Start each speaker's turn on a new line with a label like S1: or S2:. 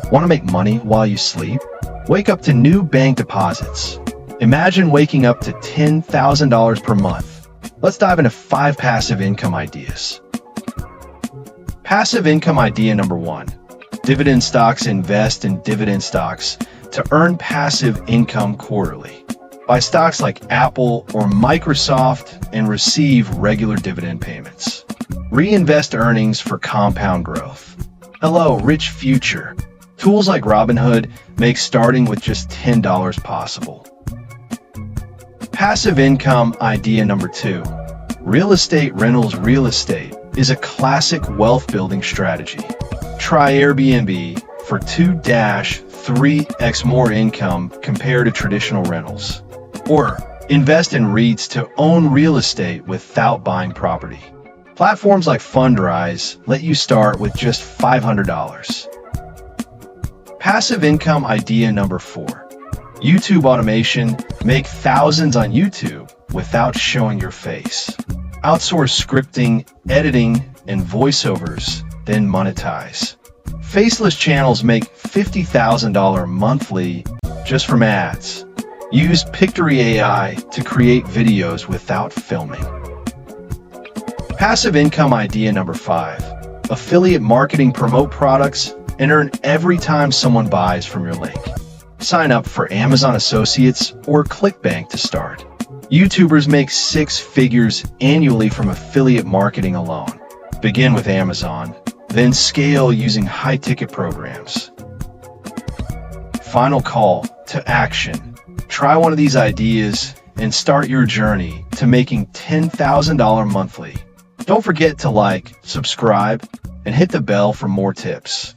S1: Want to make money while you sleep? Wake up to new bank deposits. Imagine waking up to $10,000 per month. Let's dive into 5 passive income ideas. Passive income idea number 1. Dividend stocks. Invest in dividend stocks to earn passive income quarterly. Buy stocks like Apple or Microsoft and receive regular dividend payments. Reinvest earnings for compound growth. Hello, rich future. Tools like Robinhood make starting with just $10 possible. Passive income idea number 2. Real estate rentals. Real estate is a classic wealth-building strategy. Try Airbnb for 2-3x more income compared to traditional rentals. Or invest in REITs to own real estate without buying property. Platforms like Fundrise let you start with just $500. Passive income idea number 4. YouTube automation. Make thousands on YouTube without showing your face. Outsource scripting, editing, and voiceovers, then monetize. Faceless channels make $50,000 monthly just from ads. Use Pictory AI to create videos without filming. Passive income idea number 5. Affiliate marketing. Promote products and earn every time someone buys from your link. Sign up for Amazon Associates or ClickBank to start. YouTubers make 6 figures annually from affiliate marketing alone. Begin with Amazon, then scale using high-ticket programs. Final call to action. Try one of these ideas and start your journey to making $10,000 monthly. Don't forget to like, subscribe, and hit the bell for more tips.